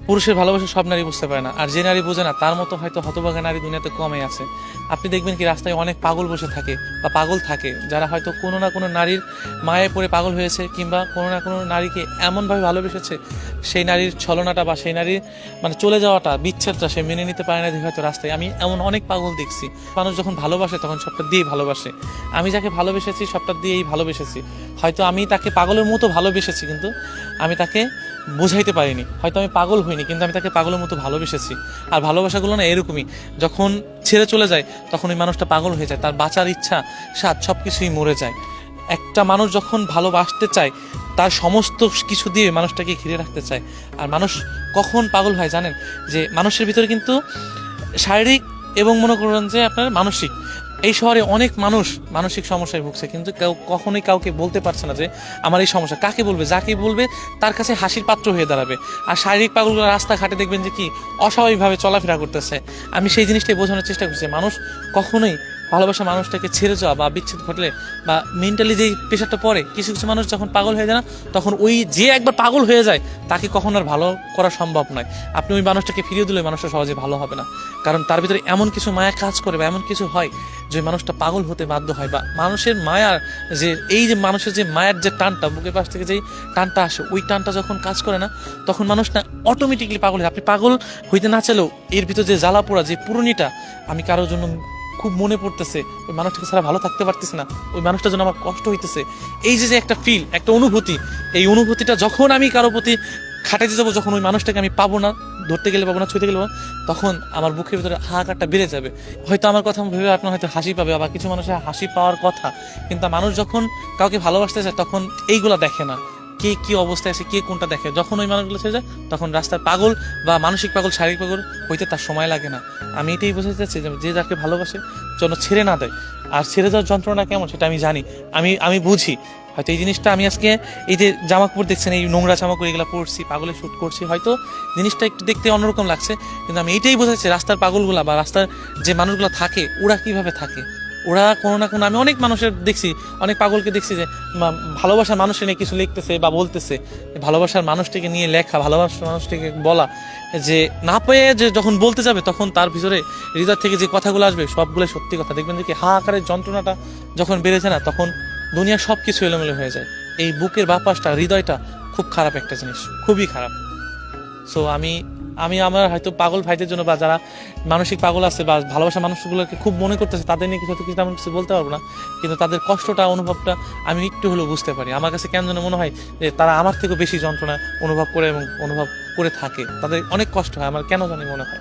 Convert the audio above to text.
পুরুষের ভালোবাসা সব নারী বুঝতে পারে না, আর যে নারী বোঝে না তার মতো হয়তো হতভাগা নারী দুনিয়াতে কমই আছে। আপনি দেখবেন কি রাস্তায় অনেক পাগল বসে থাকে বা পাগল থাকে, যারা হয়তো কোনো না কোনো নারীর মায়ে পড়ে পাগল হয়েছে, কিংবা কোনো না কোনো নারীকে এমনভাবে ভালোবেসেছে সেই নারীর ছলনাটা বা সেই নারীর মানে চলে যাওয়াটা, বিচ্ছেদটা সে মেনে নিতে পারে না দেখে হয়তো রাস্তায়। আমি এমন অনেক পাগল দেখছি। মানুষ যখন ভালোবাসে তখন সবটা দিয়েই ভালোবাসে। আমি যাকে ভালোবেসেছি সবটা দিয়েই ভালোবেসেছি। হয়তো আমি তাকে পাগলের মতো ভালোবেসেছি, কিন্তু আমি তাকে বোঝাইতে পারিনি। হয়তো আমি পাগল হইনি, কিন্তু আমি তাকে পাগলের মতো ভালোবেসেছি। আর ভালোবাসাগুলো না এরকমই, যখন ছেড়ে চলে যায় তখন ওই মানুষটা পাগল হয়ে যায়, তার বাঁচার ইচ্ছা স্বাদ সব কিছুই মরে যায়। একটা মানুষ যখন ভালোবাসতে চায় তার সমস্ত কিছু দিয়ে মানুষটাকে ঘিরে রাখতে চায়। আর মানুষ কখন পাগল হয় জানেন? যে মানুষের ভিতরে কিন্তু শারীরিক এবং মনে করেন যে আপনার মানসিক, এই শহরে অনেক মানুষ মানসিক সমস্যায় ভুগছে, কিন্তু কেউ কখনোই কাউকে বলতে পারছে না যে আমার এই সমস্যা। কাকে বলবে? যাকে বলবে তার কাছে হাসির পাত্র হয়ে দাঁড়াবে। আর শারীরিক পাগলগুলো রাস্তাঘাটে দেখবেন যে কি অস্বাভাবিকভাবে চলাফেরা করতেছে। আমি সেই জিনিসটাই বোঝানোর চেষ্টা করছি। মানুষ কখনোই ভালোবাসা মানুষটাকে ছেড়ে যাওয়া বা বিচ্ছেদ ঘটলে বা মেন্টালি যেই প্রেশারটা পড়ে, কিছু কিছু মানুষ যখন পাগল হয়ে যায় না, তখন ওই যে একবার পাগল হয়ে যায় তাকে কখনো আর ভালো করা সম্ভব নয়। আপনি ওই মানুষটাকে ফিরিয়ে দিলে মানুষটা সহজে ভালো হবে না, কারণ তার ভিতরে এমন কিছু মায়া কাজ করে বা এমন কিছু হয় যে মানুষটা পাগল হতে বাধ্য হয়। বা মানুষের মায়ার যে এই যে মানুষের যে মায়ের যে টানটা, বুকের পাশ থেকে যেই টানটা আসে, ওই টানটা যখন কাজ করে না, তখন মানুষ না অটোমেটিকলি পাগল হয়। আপনি পাগল হইতে না চাইলেও এর ভিতর যে জ্বালা পোড়া, যে পুরনিটা, আমি কারোর জন্য খুব মনে পড়তেছে, ওই মানুষটাকে ছাড়া ভালো থাকতে পারতেছে না, ওই মানুষটার জন্য আমার কষ্ট হইতেছে, এই যে যে একটা ফিল, একটা অনুভূতি, এই অনুভূতিটা যখন আমি কারো প্রতি খাটাইতে যাবো, যখন ওই মানুষটাকে আমি পাবো না, ধরতে গেলে পাবো না, ছুঁতে গেলে পাবো না, তখন আমার বুকের ভিতরে হাহাকারটা বেড়ে যাবে। হয়তো আমার কথা ভেবে আপনার হয়তো হাসি পাবে, আবার কিছু মানুষের হাসি পাওয়ার কথা, কিন্তু মানুষ যখন কাউকে ভালোবাসতে চায় তখন এইগুলা দেখে না, কে কি অবস্থায় আছে, কে কোনটা দেখে। যখন ওই মানুষগুলো ছেড়ে যায় তখন রাস্তার পাগল বা মানসিক পাগল, শারীরিক পাগল হইতে তার সময় লাগে না। আমি এটাই বোঝাতে চাচ্ছি যে যাকে ভালোবাসে যেন ছেড়ে না দেয়। আর ছেড়ে যাওয়ার যন্ত্রণা কেমন সেটা আমি জানি, আমি বুঝি। হয়তো এই জিনিসটা আমি আজকে এই যে জামা কাপড় দেখছেন, এই নোংরা জামা কাপড় এগুলো পরছি, পাগলে শ্যুট করছি, হয়তো জিনিসটা একটু দেখতে অন্যরকম লাগছে, কিন্তু আমি এইটাই বোঝাচ্ছি রাস্তার পাগলগুলা বা রাস্তার যে মানুষগুলো থাকে ওরা কিভাবে থাকে। ওরা কোনো না কোনো, আমি অনেক মানুষের দেখছি, অনেক পাগলকে দেখছি যে ভালোবাসার মানুষের নিয়ে কিছু লিখতেছে বা বলতেছে, ভালোবাসার মানুষটিকে নিয়ে লেখা, ভালোবাসার মানুষটিকে বলা, যে না পেয়ে যে যখন বলতে যাবে তখন তার ভিতরে হৃদয় থেকে যে কথাগুলো আসবে সবগুলো সত্যি কথা। দেখবেন যে কি হাহাকারের যন্ত্রণাটা যখন বেড়েছে না, তখন দুনিয়ার সব কিছু এলোমেলো হয়ে যায়। এই বুকের বাপাসটা, হৃদয়টা খুব খারাপ একটা জিনিস, খুবই খারাপ। সো আমি আমি আমার হয়তো পাগল ভাইদের জন্য বা যারা মানসিক পাগল আছে বা ভালোবাসা মানুষগুলোকে খুব মনে করতেছে, তাদের নিয়ে কিছু কিছু তেমন কিছু বলতে পারবো না, কিন্তু তাদের কষ্টটা, অনুভবটা আমি একটু হলেও বুঝতে পারি। আমার কাছে কেন যেন মনে হয় যে তারা আমার থেকেও বেশি যন্ত্রণা অনুভব করে এবং অনুভব করে থাকে, তাদের অনেক কষ্ট হয়, আমার কেন জানি মনে হয়।